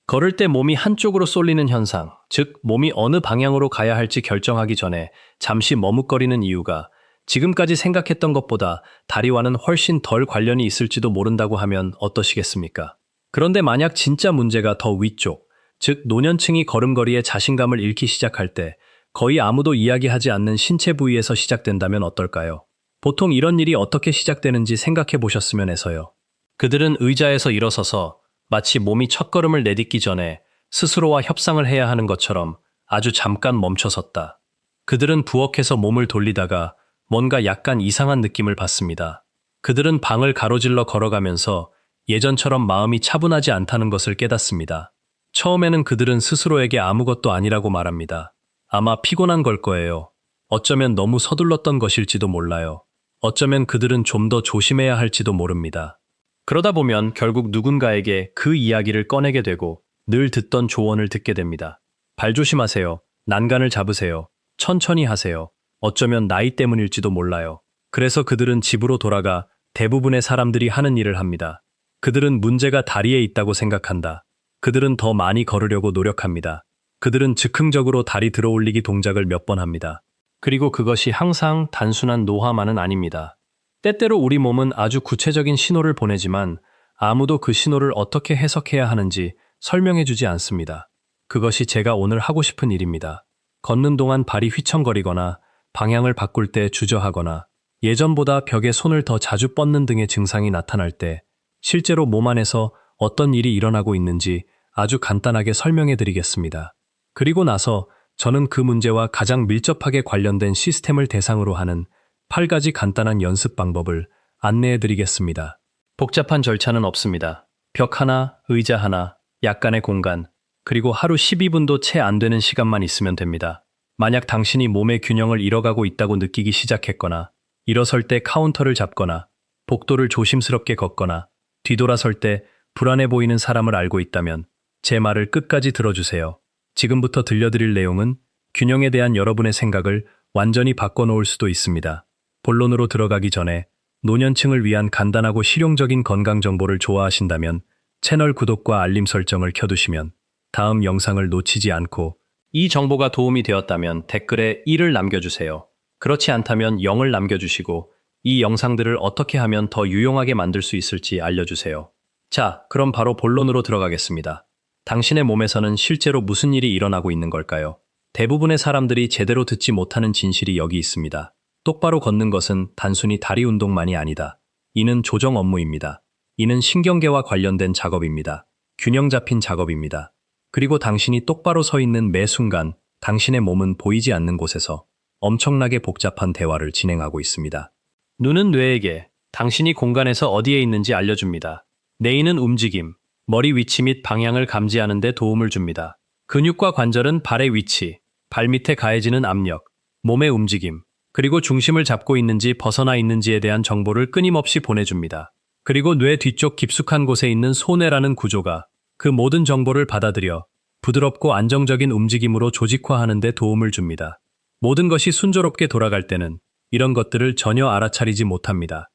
걸을 때 몸이 한쪽으로 쏠리는 현상, 즉 몸이 어느 방향으로 가야 할지 결정하기 전에 잠시 머뭇거리는 이유가 지금까지 생각했던 것보다 다리와는 훨씬 덜 관련이 있을지도 모른다고 하면 어떠시겠습니까? 그런데 만약 진짜 문제가 더 위쪽, 즉 노년층이 걸음걸이에 자신감을 잃기 시작할 때 거의 아무도 이야기하지 않는 신체 부위에서 시작된다면 어떨까요? 보통 이런 일이 어떻게 시작되는지 생각해 보셨으면 해서요. 그들은 의자에서 일어서서 마치 몸이 첫걸음을 내딛기 전에 스스로와 협상을 해야 하는 것처럼 아주 잠깐 멈춰섰다. 그들은 부엌에서 몸을 돌리다가 뭔가 약간 이상한 느낌을 받습니다. 그들은 방을 가로질러 걸어가면서 예전처럼 마음이 차분하지 않다는 것을 깨닫습니다. 처음에는 그들은 스스로에게 아무것도 아니라고 말합니다. 아마 피곤한 걸 거예요. 어쩌면 너무 서둘렀던 것일지도 몰라요. 어쩌면 그들은 좀 더 조심해야 할지도 모릅니다. 그러다 보면 결국 누군가에게 그 이야기를 꺼내게 되고 늘 듣던 조언을 듣게 됩니다. 발 조심하세요. 난간을 잡으세요. 천천히 하세요. 어쩌면 나이 때문일지도 몰라요. 그래서 그들은 집으로 돌아가 대부분의 사람들이 하는 일을 합니다. 그들은 문제가 다리에 있다고 생각한다. 그들은 더 많이 걸으려고 노력합니다. 그들은 즉흥적으로 다리 들어올리기 동작을 몇 번 합니다. 그리고 그것이 항상 단순한 노화만은 아닙니다. 때때로 우리 몸은 아주 구체적인 신호를 보내지만 아무도 그 신호를 어떻게 해석해야 하는지 설명해주지 않습니다. 그것이 제가 오늘 하고 싶은 일입니다. 걷는 동안 발이 휘청거리거나 방향을 바꿀 때 주저하거나 예전보다 벽에 손을 더 자주 뻗는 등의 증상이 나타날 때 실제로 몸 안에서 어떤 일이 일어나고 있는지 아주 간단하게 설명해 드리겠습니다. 그리고 나서 저는 그 문제와 가장 밀접하게 관련된 시스템을 대상으로 하는 8가지 간단한 연습 방법을 안내해 드리겠습니다. 복잡한 절차는 없습니다. 벽 하나, 의자 하나, 약간의 공간, 그리고 하루 12분도 채 안 되는 시간만 있으면 됩니다. 만약 당신이 몸의 균형을 잃어가고 있다고 느끼기 시작했거나 일어설 때 카운터를 잡거나 복도를 조심스럽게 걷거나 뒤돌아설 때 불안해 보이는 사람을 알고 있다면 제 말을 끝까지 들어주세요. 지금부터 들려드릴 내용은 균형에 대한 여러분의 생각을 완전히 바꿔놓을 수도 있습니다. 본론으로 들어가기 전에 노년층을 위한 간단하고 실용적인 건강 정보를 좋아하신다면 채널 구독과 알림 설정을 켜두시면 다음 영상을 놓치지 않고 이 정보가 도움이 되었다면 댓글에 1을 남겨주세요. 그렇지 않다면 0을 남겨주시고 이 영상들을 어떻게 하면 더 유용하게 만들 수 있을지 알려주세요. 자, 그럼 바로 본론으로 들어가겠습니다. 당신의 몸에서는 실제로 무슨 일이 일어나고 있는 걸까요? 대부분의 사람들이 제대로 듣지 못하는 진실이 여기 있습니다. 똑바로 걷는 것은 단순히 다리 운동만이 아니다. 이는 조정 업무입니다. 이는 신경계와 관련된 작업입니다. 균형 잡힌 작업입니다. 그리고 당신이 똑바로 서 있는 매 순간 당신의 몸은 보이지 않는 곳에서 엄청나게 복잡한 대화를 진행하고 있습니다. 눈은 뇌에게 당신이 공간에서 어디에 있는지 알려줍니다. 뇌는 움직임, 머리 위치 및 방향을 감지하는 데 도움을 줍니다. 근육과 관절은 발의 위치, 발 밑에 가해지는 압력, 몸의 움직임, 그리고 중심을 잡고 있는지 벗어나 있는지에 대한 정보를 끊임없이 보내줍니다. 그리고 뇌 뒤쪽 깊숙한 곳에 있는 소뇌라는 구조가 그 모든 정보를 받아들여 부드럽고 안정적인 움직임으로 조직화하는 데 도움을 줍니다. 모든 것이 순조롭게 돌아갈 때는 이런 것들을 전혀 알아차리지 못합니다.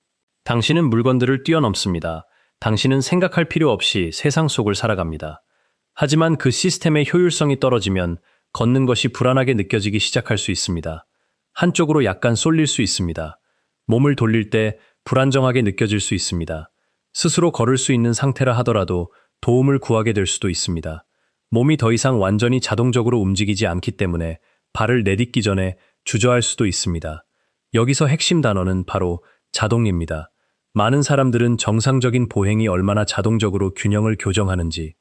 당신은 물건들을 뛰어넘습니다. 당신은 생각할 필요 없이 세상 속을 살아갑니다. 하지만 그 시스템의 효율성이 떨어지면 걷는 것이 불안하게 느껴지기 시작할 수 있습니다. 한쪽으로 약간 쏠릴 수 있습니다. 몸을 돌릴 때 불안정하게 느껴질 수 있습니다. 스스로 걸을 수 있는 상태라 하더라도 도움을 구하게 될 수도 있습니다. 몸이 더 이상 완전히 자동적으로 움직이지 않기 때문에 발을 내딛기 전에 주저할 수도 있습니다. 여기서 핵심 단어는 바로 자동입니다. 많은 사람들은 정상적인 보행이 얼마나 자동적으로 균형을 교정하는지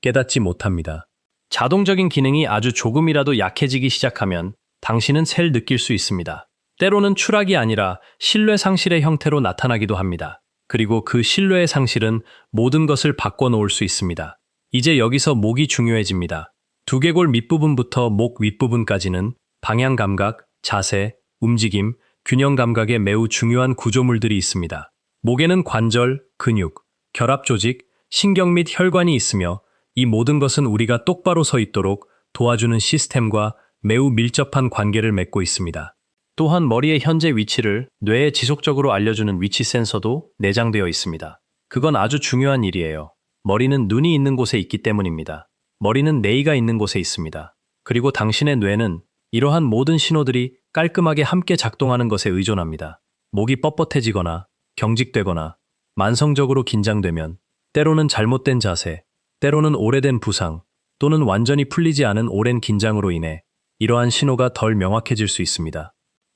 깨닫지 못합니다. 자동적인 기능이 아주 조금이라도 약해지기 시작하면 당신은 셀 느낄 수 있습니다. 때로는 추락이 아니라 신뢰 상실의 형태로 나타나기도 합니다. 그리고 그 신뢰의 상실은 모든 것을 바꿔놓을 수 있습니다. 이제 여기서 목이 중요해집니다. 두개골 밑부분부터 목 윗부분까지는 방향 감각, 자세, 움직임, 균형 감각에 매우 중요한 구조물들이 있습니다. 목에는 관절, 근육, 결합 조직, 신경 및 혈관이 있으며 이 모든 것은 우리가 똑바로 서 있도록 도와주는 시스템과 매우 밀접한 관계를 맺고 있습니다. 또한 머리의 현재 위치를 뇌에 지속적으로 알려주는 위치 센서도 내장되어 있습니다. 그건 아주 중요한 일이에요. 머리는 눈이 있는 곳에 있기 때문입니다. 머리는 내의가 있는 곳에 있습니다. 그리고 당신의 뇌는 이러한 모든 신호들이 깔끔하게 함께 작동하는 것에 의존합니다. 목이 뻣뻣해지거나 경직되거나 만성적으로 긴장되면 때로는 잘못된 자세, 때로는 오래된 부상, 또는 완전히 풀리지 않은 오랜 긴장으로 인해 이러한 신호가 덜 명확해질 수 있습니다.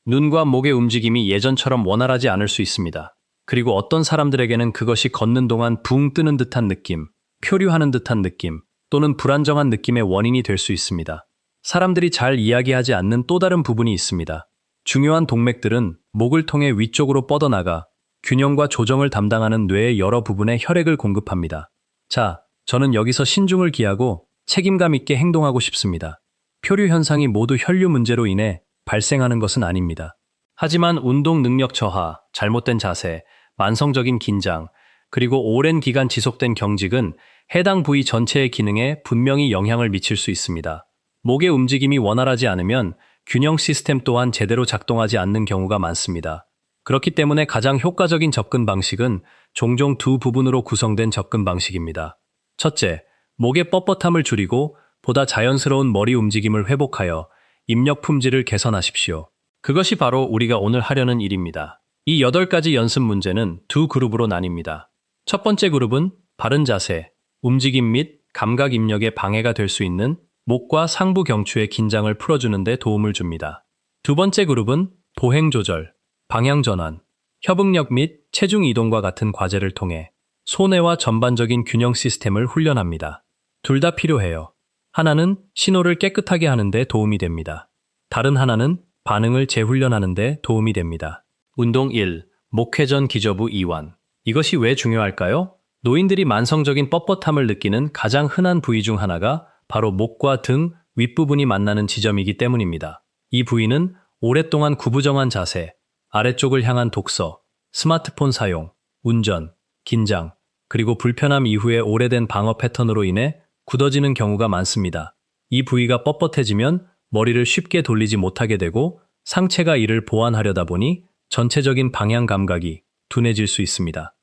눈과 목의 움직임이 예전처럼 원활하지 않을 수 있습니다. 그리고 어떤 사람들에게는 그것이 걷는 동안 붕 뜨는 듯한 느낌, 표류하는 듯한 느낌, 또는 불안정한 느낌의 원인이 될 수 있습니다. 사람들이 잘 이야기하지 않는 또 다른 부분이 있습니다. 중요한 동맥들은 목을 통해 위쪽으로 뻗어나가 균형과 조정을 담당하는 뇌의 여러 부분에 혈액을 공급합니다. 자, 저는 여기서 신중을 기하고 책임감 있게 행동하고 싶습니다. 표류 현상이 모두 혈류 문제로 인해 발생하는 것은 아닙니다. 하지만 운동 능력 저하, 잘못된 자세, 만성적인 긴장, 그리고 오랜 기간 지속된 경직은 해당 부위 전체의 기능에 분명히 영향을 미칠 수 있습니다. 목의 움직임이 원활하지 않으면 균형 시스템 또한 제대로 작동하지 않는 경우가 많습니다. 그렇기 때문에 가장 효과적인 접근 방식은 종종 두 부분으로 구성된 접근 방식입니다. 첫째, 목의 뻣뻣함을 줄이고 보다 자연스러운 머리 움직임을 회복하여 입력 품질을 개선하십시오. 그것이 바로 우리가 오늘 하려는 일입니다. 이 8가지 연습 문제는 두 그룹으로 나뉩니다. 첫 번째 그룹은 바른 자세, 움직임 및 감각 입력에 방해가 될 수 있는 목과 상부 경추의 긴장을 풀어주는 데 도움을 줍니다. 두 번째 그룹은 보행 조절, 방향 전환, 협응력 및 체중 이동과 같은 과제를 통해 손해와 전반적인 균형 시스템을 훈련합니다. 둘 다 필요해요. 하나는 신호를 깨끗하게 하는 데 도움이 됩니다. 다른 하나는 반응을 재훈련하는 데 도움이 됩니다. 운동 1. 목회전 기저부 이완. 이것이 왜 중요할까요? 노인들이 만성적인 뻣뻣함을 느끼는 가장 흔한 부위 중 하나가 바로 목과 등 윗부분이 만나는 지점이기 때문입니다. 이 부위는 오랫동안 구부정한 자세, 아래쪽을 향한 독서, 스마트폰 사용, 운전, 긴장, 그리고 불편함 이후에 오래된 방어 패턴으로 인해 굳어지는 경우가 많습니다. 이 부위가 뻣뻣해지면 머리를 쉽게 돌리지 못하게 되고 상체가 이를 보완하려다 보니 전체적인 방향 감각이 둔해질 수 있습니다.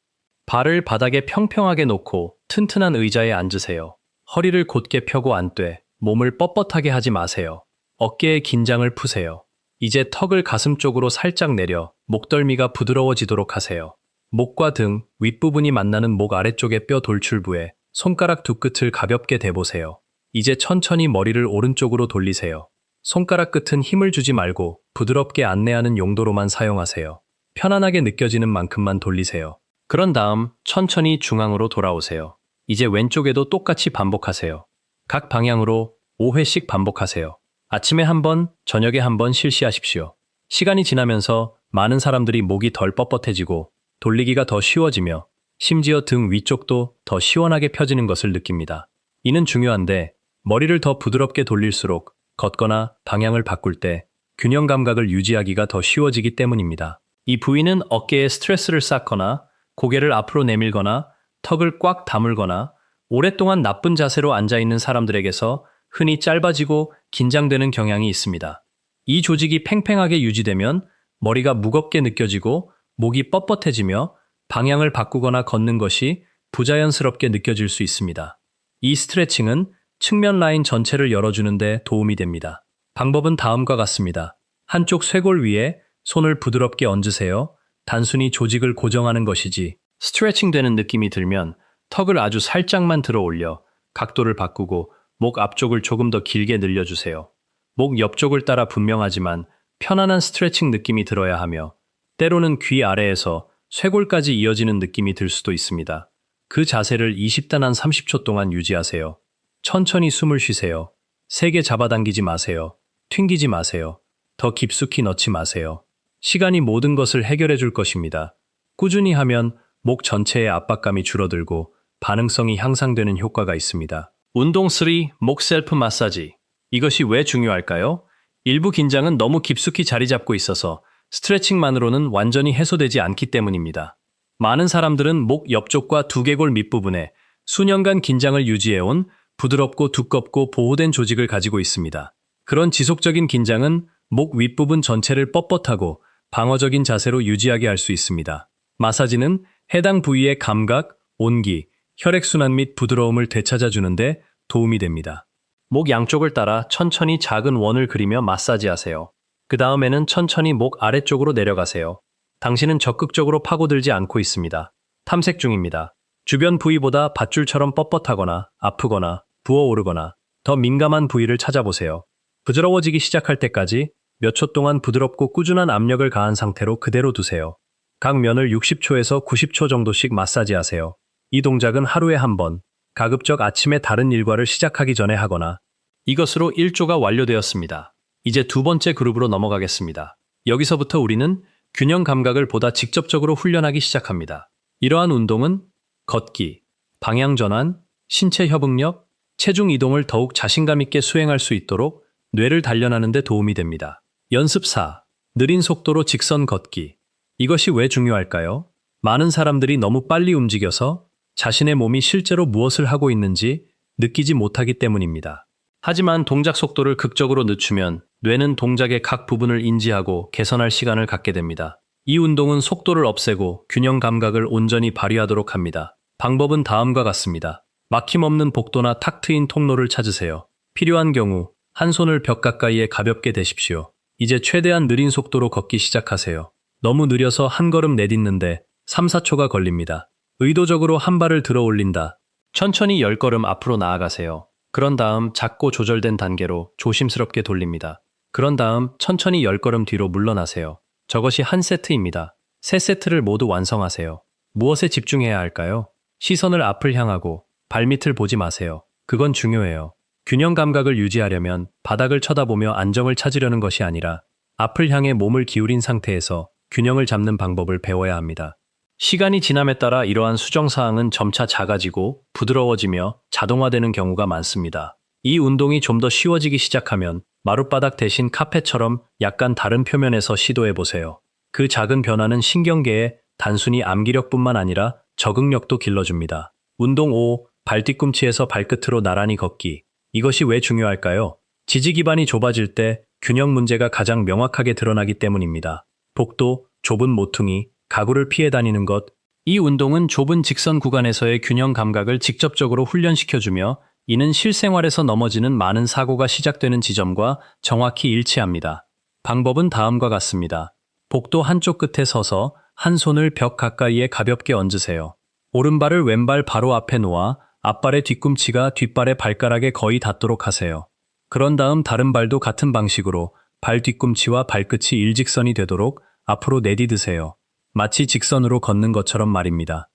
발을 바닥에 평평하게 놓고 튼튼한 의자에 앉으세요. 허리를 곧게 펴고 앉되 몸을 뻣뻣하게 하지 마세요. 어깨의 긴장을 푸세요. 이제 턱을 가슴 쪽으로 살짝 내려 목덜미가 부드러워지도록 하세요. 목과 등 윗부분이 만나는 목 아래쪽의 뼈 돌출부에 손가락 두 끝을 가볍게 대보세요. 이제 천천히 머리를 오른쪽으로 돌리세요. 손가락 끝은 힘을 주지 말고 부드럽게 안내하는 용도로만 사용하세요. 편안하게 느껴지는 만큼만 돌리세요. 그런 다음 천천히 중앙으로 돌아오세요. 이제 왼쪽에도 똑같이 반복하세요. 각 방향으로 5회씩 반복하세요. 아침에 한 번, 저녁에 한 번 실시하십시오. 시간이 지나면서 많은 사람들이 목이 덜 뻣뻣해지고 돌리기가 더 쉬워지며 심지어 등 위쪽도 더 시원하게 펴지는 것을 느낍니다. 이는 중요한데 머리를 더 부드럽게 돌릴수록 걷거나 방향을 바꿀 때 균형 감각을 유지하기가 더 쉬워지기 때문입니다. 이 부위는 어깨에 스트레스를 쌓거나 고개를 앞으로 내밀거나 턱을 꽉 다물거나 오랫동안 나쁜 자세로 앉아있는 사람들에게서 흔히 짧아지고 긴장되는 경향이 있습니다. 이 조직이 팽팽하게 유지되면 머리가 무겁게 느껴지고 목이 뻣뻣해지며 방향을 바꾸거나 걷는 것이 부자연스럽게 느껴질 수 있습니다. 이 스트레칭은 측면 라인 전체를 열어주는 데 도움이 됩니다. 방법은 다음과 같습니다. 한쪽 쇄골 위에 손을 부드럽게 얹으세요. 단순히 조직을 고정하는 것이지 스트레칭 되는 느낌이 들면 턱을 아주 살짝만 들어 올려 각도를 바꾸고 목 앞쪽을 조금 더 길게 늘려주세요. 목 옆쪽을 따라 분명하지만 편안한 스트레칭 느낌이 들어야 하며 때로는 귀 아래에서 쇄골까지 이어지는 느낌이 들 수도 있습니다. 그 자세를 20단 한 30초 동안 유지하세요. 천천히 숨을 쉬세요. 세게 잡아당기지 마세요. 튕기지 마세요. 더 깊숙이 넣지 마세요. 시간이 모든 것을 해결해 줄 것입니다. 꾸준히 하면 목 전체의 압박감이 줄어들고 반응성이 향상되는 효과가 있습니다. 운동 3. 목 셀프 마사지. 이것이 왜 중요할까요? 일부 긴장은 너무 깊숙이 자리 잡고 있어서 스트레칭만으로는 완전히 해소되지 않기 때문입니다. 많은 사람들은 목 옆쪽과 두개골 밑부분에 수년간 긴장을 유지해온 부드럽고 두껍고 보호된 조직을 가지고 있습니다. 그런 지속적인 긴장은 목 윗부분 전체를 뻣뻣하고 방어적인 자세로 유지하게 할 수 있습니다. 마사지는 해당 부위의 감각, 온기, 혈액순환 및 부드러움을 되찾아주는데 도움이 됩니다. 목 양쪽을 따라 천천히 작은 원을 그리며 마사지하세요. 그 다음에는 천천히 목 아래쪽으로 내려가세요. 당신은 적극적으로 파고들지 않고 있습니다. 탐색 중입니다. 주변 부위보다 밧줄처럼 뻣뻣하거나 아프거나 부어오르거나 더 민감한 부위를 찾아보세요. 부드러워지기 시작할 때까지 몇 초 동안 부드럽고 꾸준한 압력을 가한 상태로 그대로 두세요. 각 면을 60초에서 90초 정도씩 마사지하세요. 이 동작은 하루에 한 번, 가급적 아침에 다른 일과를 시작하기 전에 하거나. 이것으로 1조가 완료되었습니다. 이제 두 번째 그룹으로 넘어가겠습니다. 여기서부터 우리는 균형 감각을 보다 직접적으로 훈련하기 시작합니다. 이러한 운동은 걷기, 방향 전환, 신체 협응력, 체중 이동을 더욱 자신감 있게 수행할 수 있도록 뇌를 단련하는 데 도움이 됩니다. 연습 4. 느린 속도로 직선 걷기. 이것이 왜 중요할까요? 많은 사람들이 너무 빨리 움직여서 자신의 몸이 실제로 무엇을 하고 있는지 느끼지 못하기 때문입니다. 하지만 동작 속도를 극적으로 늦추면 뇌는 동작의 각 부분을 인지하고 개선할 시간을 갖게 됩니다. 이 운동은 속도를 없애고 균형 감각을 온전히 발휘하도록 합니다. 방법은 다음과 같습니다. 막힘없는 복도나 탁 트인 통로를 찾으세요. 필요한 경우 한 손을 벽 가까이에 가볍게 대십시오. 이제 최대한 느린 속도로 걷기 시작하세요. 너무 느려서 한 걸음 내딛는데 3, 4초가 걸립니다. 의도적으로 한 발을 들어 올린다. 천천히 10걸음 앞으로 나아가세요. 그런 다음 작고 조절된 단계로 조심스럽게 돌립니다. 그런 다음 천천히 10걸음 뒤로 물러나세요. 저것이 한 세트입니다. 세 세트를 모두 완성하세요. 무엇에 집중해야 할까요? 시선을 앞을 향하고 발밑을 보지 마세요. 그건 중요해요. 균형 감각을 유지하려면 바닥을 쳐다보며 안정을 찾으려는 것이 아니라 앞을 향해 몸을 기울인 상태에서 균형을 잡는 방법을 배워야 합니다. 시간이 지남에 따라 이러한 수정사항은 점차 작아지고 부드러워지며 자동화되는 경우가 많습니다. 이 운동이 좀 더 쉬워지기 시작하면 마룻바닥 대신 카펫처럼 약간 다른 표면에서 시도해보세요. 그 작은 변화는 신경계에 단순히 암기력뿐만 아니라 적응력도 길러줍니다. 운동 5. 발 뒤꿈치에서 발끝으로 나란히 걷기. 이것이 왜 중요할까요? 지지 기반이 좁아질 때 균형 문제가 가장 명확하게 드러나기 때문입니다. 복도, 좁은 모퉁이, 가구를 피해 다니는 것. 이 운동은 좁은 직선 구간에서의 균형 감각을 직접적으로 훈련시켜주며 이는 실생활에서 넘어지는 많은 사고가 시작되는 지점과 정확히 일치합니다. 방법은 다음과 같습니다. 복도 한쪽 끝에 서서 한 손을 벽 가까이에 가볍게 얹으세요. 오른발을 왼발 바로 앞에 놓아 앞발의 뒤꿈치가 뒷발의 발가락에 거의 닿도록 하세요. 그런 다음 다른 발도 같은 방식으로 발 뒤꿈치와 발끝이 일직선이 되도록 앞으로 내디드세요. 마치 직선으로 걷는 것처럼 말입니다.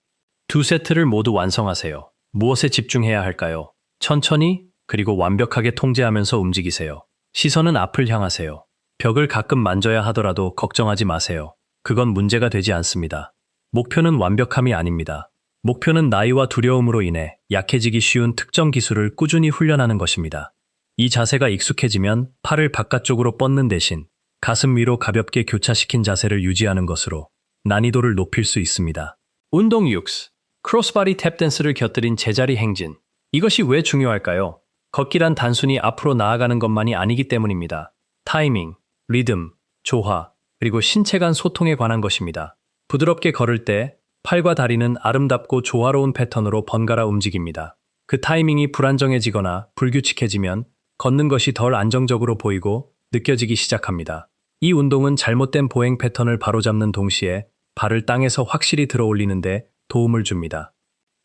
두 세트를 모두 완성하세요. 무엇에 집중해야 할까요? 천천히 그리고 완벽하게 통제하면서 움직이세요. 시선은 앞을 향하세요. 벽을 가끔 만져야 하더라도 걱정하지 마세요. 그건 문제가 되지 않습니다. 목표는 완벽함이 아닙니다. 목표는 나이와 두려움으로 인해 약해지기 쉬운 특정 기술을 꾸준히 훈련하는 것입니다. 이 자세가 익숙해지면 팔을 바깥쪽으로 뻗는 대신 가슴 위로 가볍게 교차시킨 자세를 유지하는 것으로 난이도를 높일 수 있습니다. 운동 6. 크로스바디 탭댄스를 곁들인 제자리 행진. 이것이 왜 중요할까요? 걷기란 단순히 앞으로 나아가는 것만이 아니기 때문입니다. 타이밍, 리듬, 조화, 그리고 신체 간 소통에 관한 것입니다. 부드럽게 걸을 때 팔과 다리는 아름답고 조화로운 패턴으로 번갈아 움직입니다. 그 타이밍이 불안정해지거나 불규칙해지면 걷는 것이 덜 안정적으로 보이고 느껴지기 시작합니다. 이 운동은 잘못된 보행 패턴을 바로잡는 동시에 발을 땅에서 확실히 들어 올리는데 도움을 줍니다.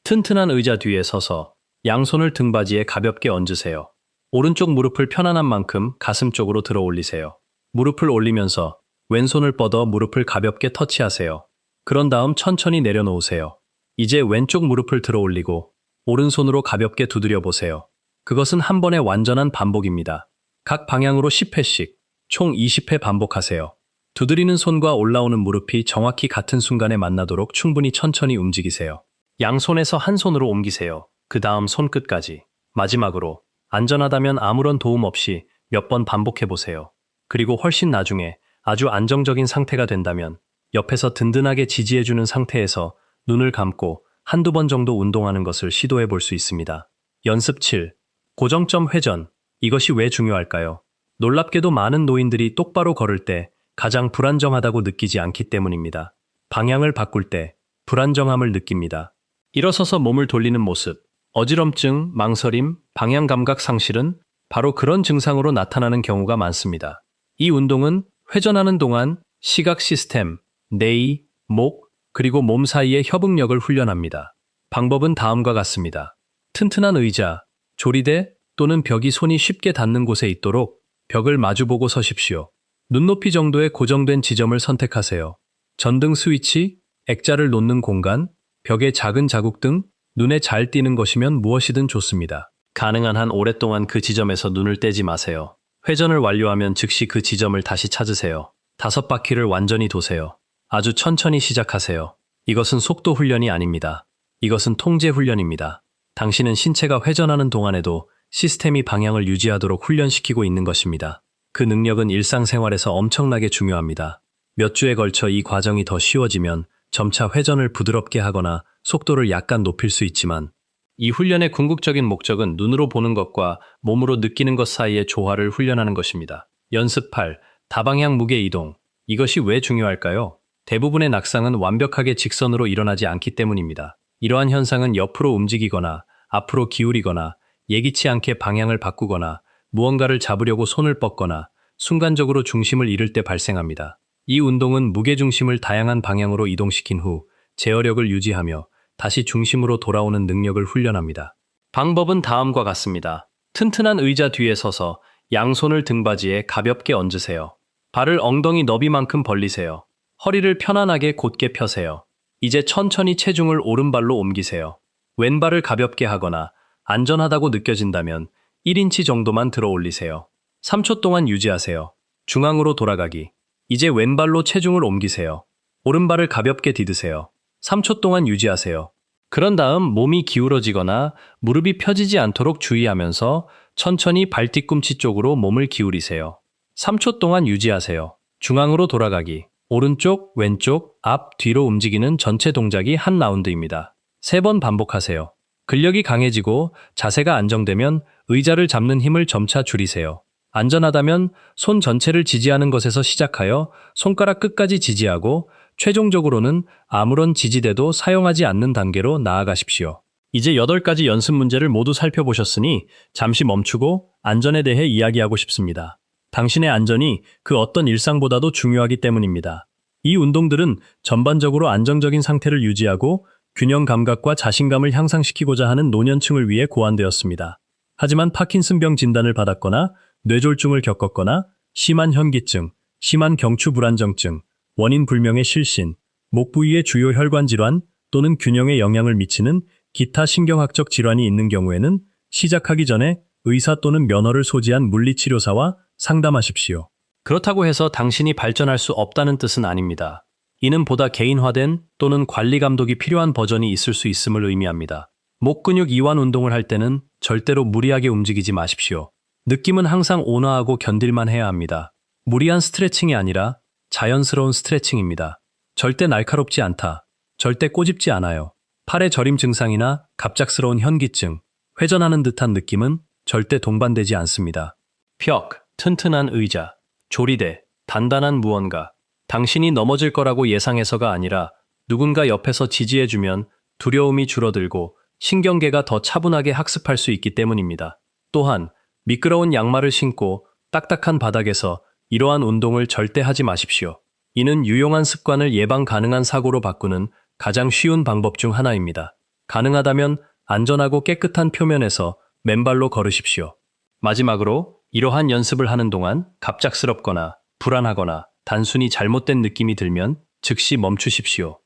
튼튼한 의자 뒤에 서서 양손을 등받이에 가볍게 얹으세요. 오른쪽 무릎을 편안한 만큼 가슴 쪽으로 들어 올리세요. 무릎을 올리면서 왼손을 뻗어 무릎을 가볍게 터치하세요. 그런 다음 천천히 내려놓으세요. 이제 왼쪽 무릎을 들어 올리고 오른손으로 가볍게 두드려 보세요. 그것은 한 번의 완전한 반복입니다. 각 방향으로 10회씩 총 20회 반복하세요. 두드리는 손과 올라오는 무릎이 정확히 같은 순간에 만나도록 충분히 천천히 움직이세요. 양손에서 한 손으로 옮기세요. 그 다음 손끝까지. 마지막으로 안전하다면 아무런 도움 없이 몇 번 반복해 보세요. 그리고 훨씬 나중에 아주 안정적인 상태가 된다면 옆에서 든든하게 지지해주는 상태에서 눈을 감고 한두 번 정도 운동하는 것을 시도해 볼 수 있습니다. 연습 7. 고정점 회전. 이것이 왜 중요할까요? 놀랍게도 많은 노인들이 똑바로 걸을 때 가장 불안정하다고 느끼지 않기 때문입니다. 방향을 바꿀 때 불안정함을 느낍니다. 일어서서 몸을 돌리는 모습. 어지럼증, 망설임, 방향 감각 상실은 바로 그런 증상으로 나타나는 경우가 많습니다. 이 운동은 회전하는 동안 시각 시스템, 뇌, 목, 그리고 몸 사이의 협응력을 훈련합니다. 방법은 다음과 같습니다. 튼튼한 의자, 조리대 또는 벽이 손이 쉽게 닿는 곳에 있도록 벽을 마주보고 서십시오. 눈높이 정도의 고정된 지점을 선택하세요. 전등 스위치, 액자를 놓는 공간, 벽의 작은 자국 등 눈에 잘 띄는 것이면 무엇이든 좋습니다. 가능한 한 오랫동안 그 지점에서 눈을 떼지 마세요. 회전을 완료하면 즉시 그 지점을 다시 찾으세요. 5바퀴를 완전히 도세요. 아주 천천히 시작하세요. 이것은 속도 훈련이 아닙니다. 이것은 통제 훈련입니다. 당신은 신체가 회전하는 동안에도 시스템이 방향을 유지하도록 훈련시키고 있는 것입니다. 그 능력은 일상생활에서 엄청나게 중요합니다. 몇 주에 걸쳐 이 과정이 더 쉬워지면 점차 회전을 부드럽게 하거나 속도를 약간 높일 수 있지만 이 훈련의 궁극적인 목적은 눈으로 보는 것과 몸으로 느끼는 것 사이의 조화를 훈련하는 것입니다. 연습 8. 다방향 무게 이동. 이것이 왜 중요할까요? 대부분의 낙상은 완벽하게 직선으로 일어나지 않기 때문입니다. 이러한 현상은 옆으로 움직이거나 앞으로 기울이거나 예기치 않게 방향을 바꾸거나 무언가를 잡으려고 손을 뻗거나 순간적으로 중심을 잃을 때 발생합니다. 이 운동은 무게중심을 다양한 방향으로 이동시킨 후 제어력을 유지하며 다시 중심으로 돌아오는 능력을 훈련합니다. 방법은 다음과 같습니다. 튼튼한 의자 뒤에 서서 양손을 등받이에 가볍게 얹으세요. 발을 엉덩이 너비만큼 벌리세요. 허리를 편안하게 곧게 펴세요. 이제 천천히 체중을 오른발로 옮기세요. 왼발을 가볍게 하거나 안전하다고 느껴진다면 1인치 정도만 들어 올리세요. 3초 동안 유지하세요. 중앙으로 돌아가기. 이제 왼발로 체중을 옮기세요. 오른발을 가볍게 디드세요. 3초 동안 유지하세요. 그런 다음 몸이 기울어지거나 무릎이 펴지지 않도록 주의하면서 천천히 발 뒤꿈치 쪽으로 몸을 기울이세요. 3초 동안 유지하세요. 중앙으로 돌아가기. 오른쪽, 왼쪽, 앞, 뒤로 움직이는 전체 동작이 한 라운드입니다. 3번 반복하세요. 근력이 강해지고 자세가 안정되면 의자를 잡는 힘을 점차 줄이세요. 안전하다면 손 전체를 지지하는 것에서 시작하여 손가락 끝까지 지지하고 최종적으로는 아무런 지지대도 사용하지 않는 단계로 나아가십시오. 이제 8가지 연습 문제를 모두 살펴보셨으니 잠시 멈추고 안전에 대해 이야기하고 싶습니다. 당신의 안전이 그 어떤 일상보다도 중요하기 때문입니다. 이 운동들은 전반적으로 안정적인 상태를 유지하고 균형 감각과 자신감을 향상시키고자 하는 노년층을 위해 고안되었습니다. 하지만 파킨슨병 진단을 받았거나 뇌졸중을 겪었거나 심한 현기증, 심한 경추 불안정증, 원인 불명의 실신, 목 부위의 주요 혈관 질환 또는 균형에 영향을 미치는 기타 신경학적 질환이 있는 경우에는 시작하기 전에 의사 또는 면허를 소지한 물리치료사와 상담하십시오. 그렇다고 해서 당신이 발전할 수 없다는 뜻은 아닙니다. 이는 보다 개인화된 또는 관리 감독이 필요한 버전이 있을 수 있음을 의미합니다. 목 근육 이완 운동을 할 때는 절대로 무리하게 움직이지 마십시오. 느낌은 항상 온화하고 견딜만 해야 합니다. 무리한 스트레칭이 아니라 자연스러운 스트레칭입니다. 절대 날카롭지 않다. 절대 꼬집지 않아요. 팔의 저림 증상이나 갑작스러운 현기증, 회전하는 듯한 느낌은 절대 동반되지 않습니다. 벽, 튼튼한 의자, 조리대, 단단한 무언가. 당신이 넘어질 거라고 예상해서가 아니라 누군가 옆에서 지지해주면 두려움이 줄어들고 신경계가 더 차분하게 학습할 수 있기 때문입니다. 또한 미끄러운 양말을 신고 딱딱한 바닥에서 이러한 운동을 절대 하지 마십시오. 이는 유용한 습관을 예방 가능한 사고로 바꾸는 가장 쉬운 방법 중 하나입니다. 가능하다면 안전하고 깨끗한 표면에서 맨발로 걸으십시오. 마지막으로 이러한 연습을 하는 동안 갑작스럽거나 불안하거나 단순히 잘못된 느낌이 들면 즉시 멈추십시오.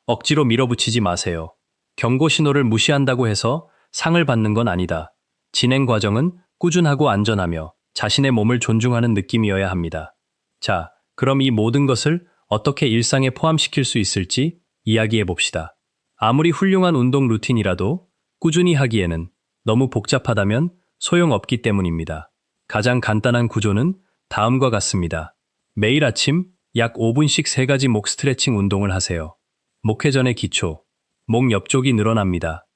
억지로 밀어붙이지 마세요. 경고 신호를 무시한다고 해서 상을 받는 건 아니다. 진행 과정은 꾸준하고 안전하며 자신의 몸을 존중하는 느낌이어야 합니다. 자, 그럼 이 모든 것을 어떻게 일상에 포함시킬 수 있을지 이야기해 봅시다. 아무리 훌륭한 운동 루틴이라도 꾸준히 하기에는 너무 복잡하다면 소용없기 때문입니다. 가장 간단한 구조는 다음과 같습니다. 매일 아침 약 5분씩 3가지 목 스트레칭 운동을 하세요. 목회전의 기초, 목 옆쪽이 늘어납니다.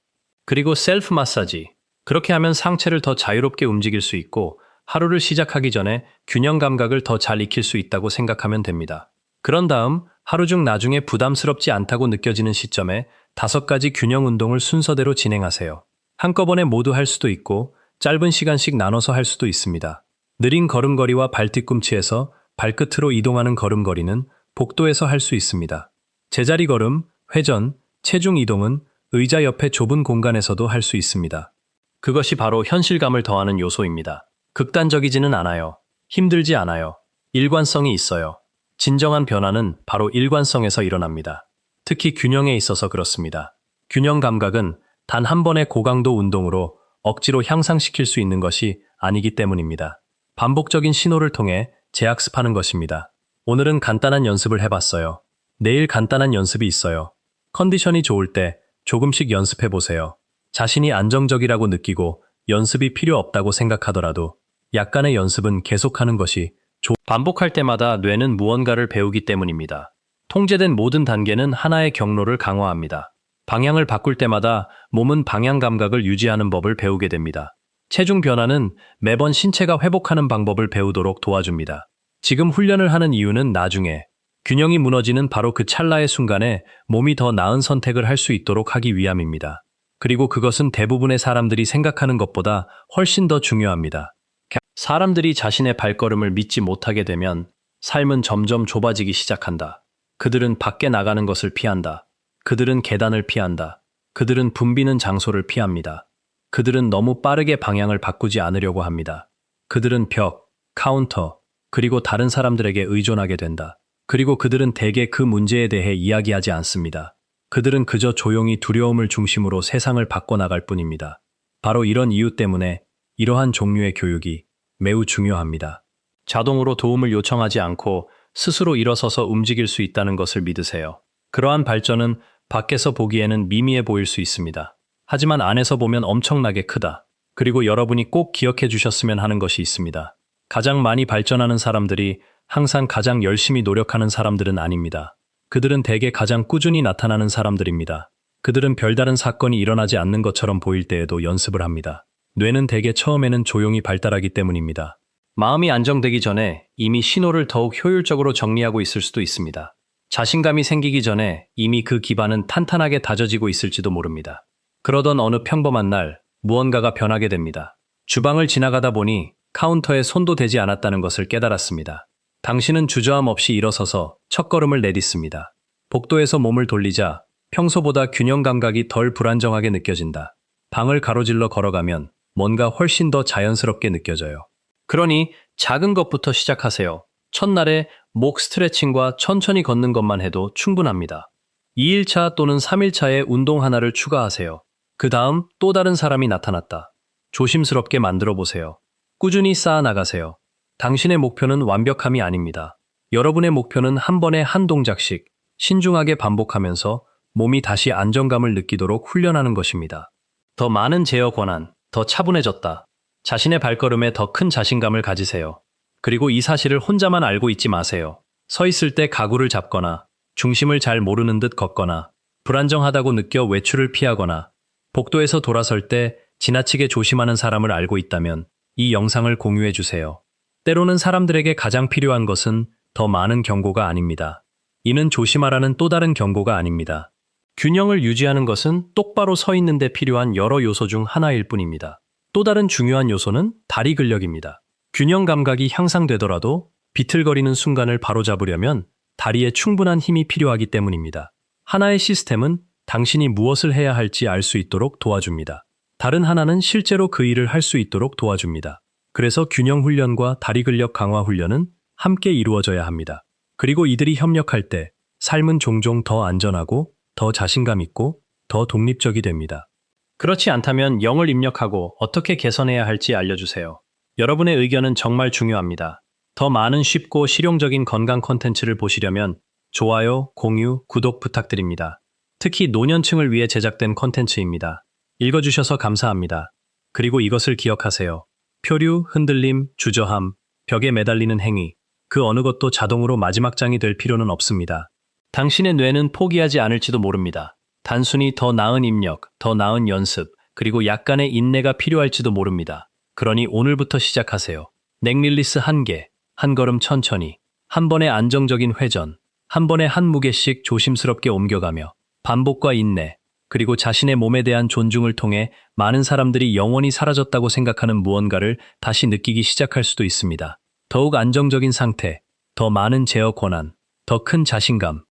그리고 셀프 마사지. 그렇게 하면 상체를 더 자유롭게 움직일 수 있고 하루를 시작하기 전에 균형 감각을 더 잘 익힐 수 있다고 생각하면 됩니다. 그런 다음 하루 중 나중에 부담스럽지 않다고 느껴지는 시점에 5가지 균형 운동을 순서대로 진행하세요. 한꺼번에 모두 할 수도 있고 짧은 시간씩 나눠서 할 수도 있습니다. 느린 걸음걸이와 발뒤꿈치에서 발끝으로 이동하는 걸음걸이는 복도에서 할 수 있습니다. 제자리 걸음, 회전, 체중 이동은 의자 옆에 좁은 공간에서도 할 수 있습니다. 그것이 바로 현실감을 더하는 요소입니다. 극단적이지는 않아요. 힘들지 않아요. 일관성이 있어요. 진정한 변화는 바로 일관성에서 일어납니다. 특히 균형에 있어서 그렇습니다. 균형 감각은 단 한 번의 고강도 운동으로 억지로 향상시킬 수 있는 것이 아니기 때문입니다. 반복적인 신호를 통해 재학습하는 것입니다. 오늘은 간단한 연습을 해봤어요. 내일 간단한 연습이 있어요. 컨디션이 좋을 때 조금씩 연습해 보세요. 자신이 안정적이라고 느끼고 연습이 필요 없다고 생각하더라도 약간의 연습은 계속하는 것이 반복할 때마다 뇌는 무언가를 배우기 때문입니다. 통제된 모든 단계는 하나의 경로를 강화합니다. 방향을 바꿀 때마다 몸은 방향 감각을 유지하는 법을 배우게 됩니다. 체중 변화는 매번 신체가 회복하는 방법을 배우도록 도와줍니다. 지금 훈련을 하는 이유는 나중에 균형이 무너지는 바로 그 찰나의 순간에 몸이 더 나은 선택을 할 수 있도록 하기 위함입니다. 그리고 그것은 대부분의 사람들이 생각하는 것보다 훨씬 더 중요합니다. 사람들이 자신의 발걸음을 믿지 못하게 되면 삶은 점점 좁아지기 시작한다. 그들은 밖에 나가는 것을 피한다. 그들은 계단을 피한다. 그들은 붐비는 장소를 피합니다. 그들은 너무 빠르게 방향을 바꾸지 않으려고 합니다. 그들은 벽, 카운터, 그리고 다른 사람들에게 의존하게 된다. 그리고 그들은 대개 그 문제에 대해 이야기하지 않습니다. 그들은 그저 조용히 두려움을 중심으로 세상을 바꿔나갈 뿐입니다. 바로 이런 이유 때문에 이러한 종류의 교육이 매우 중요합니다. 자동으로 도움을 요청하지 않고 스스로 일어서서 움직일 수 있다는 것을 믿으세요. 그러한 발전은 밖에서 보기에는 미미해 보일 수 있습니다. 하지만 안에서 보면 엄청나게 크다. 그리고 여러분이 꼭 기억해 주셨으면 하는 것이 있습니다. 가장 많이 발전하는 사람들이 항상 가장 열심히 노력하는 사람들은 아닙니다. 그들은 대개 가장 꾸준히 나타나는 사람들입니다. 그들은 별다른 사건이 일어나지 않는 것처럼 보일 때에도 연습을 합니다. 뇌는 대개 처음에는 조용히 발달하기 때문입니다. 마음이 안정되기 전에 이미 신호를 더욱 효율적으로 정리하고 있을 수도 있습니다. 자신감이 생기기 전에 이미 그 기반은 탄탄하게 다져지고 있을지도 모릅니다. 그러던 어느 평범한 날 무언가가 변하게 됩니다. 주방을 지나가다 보니 카운터에 손도 대지 않았다는 것을 깨달았습니다. 당신은 주저함 없이 일어서서 첫걸음을 내딛습니다. 복도에서 몸을 돌리자 평소보다 균형 감각이 덜 불안정하게 느껴진다. 방을 가로질러 걸어가면 뭔가 훨씬 더 자연스럽게 느껴져요. 그러니 작은 것부터 시작하세요. 첫날에 목 스트레칭과 천천히 걷는 것만 해도 충분합니다. 2일차 또는 3일차에 운동 하나를 추가하세요. 그 다음 또 다른 사람이 나타났다. 조심스럽게 만들어 보세요. 꾸준히 쌓아 나가세요. 당신의 목표는 완벽함이 아닙니다. 여러분의 목표는 한 번에 한 동작씩 신중하게 반복하면서 몸이 다시 안정감을 느끼도록 훈련하는 것입니다. 더 많은 제어 권한, 더 차분해졌다. 자신의 발걸음에 더 큰 자신감을 가지세요. 그리고 이 사실을 혼자만 알고 있지 마세요. 서 있을 때 가구를 잡거나 중심을 잘 모르는 듯 걷거나 불안정하다고 느껴 외출을 피하거나 복도에서 돌아설 때 지나치게 조심하는 사람을 알고 있다면 이 영상을 공유해 주세요. 때로는 사람들에게 가장 필요한 것은 더 많은 경고가 아닙니다. 이는 조심하라는 또 다른 경고가 아닙니다. 균형을 유지하는 것은 똑바로 서 있는 데 필요한 여러 요소 중 하나일 뿐입니다. 또 다른 중요한 요소는 다리 근력입니다. 균형 감각이 향상되더라도 비틀거리는 순간을 바로잡으려면 다리에 충분한 힘이 필요하기 때문입니다. 하나의 시스템은 당신이 무엇을 해야 할지 알 수 있도록 도와줍니다. 다른 하나는 실제로 그 일을 할 수 있도록 도와줍니다. 그래서 균형 훈련과 다리 근력 강화 훈련은 함께 이루어져야 합니다. 그리고 이들이 협력할 때 삶은 종종 더 안전하고 더 자신감 있고 더 독립적이 됩니다. 그렇지 않다면 0을 입력하고 어떻게 개선해야 할지 알려주세요. 여러분의 의견은 정말 중요합니다. 더 많은 쉽고 실용적인 건강 콘텐츠를 보시려면 좋아요, 공유, 구독 부탁드립니다. 특히 노년층을 위해 제작된 콘텐츠입니다. 읽어주셔서 감사합니다. 그리고 이것을 기억하세요. 표류, 흔들림, 주저함, 벽에 매달리는 행위, 그 어느 것도 자동으로 마지막 장이 될 필요는 없습니다. 당신의 뇌는 포기하지 않을지도 모릅니다. 단순히 더 나은 입력, 더 나은 연습, 그리고 약간의 인내가 필요할지도 모릅니다. 그러니 오늘부터 시작하세요. 넥릴리스 1개, 한 걸음 천천히, 한 번의 안정적인 회전, 한 번에 한 무게씩 조심스럽게 옮겨가며 반복과 인내, 그리고 자신의 몸에 대한 존중을 통해 많은 사람들이 영원히 사라졌다고 생각하는 무언가를 다시 느끼기 시작할 수도 있습니다. 더욱 안정적인 상태, 더 많은 제어 권한, 더 큰 자신감,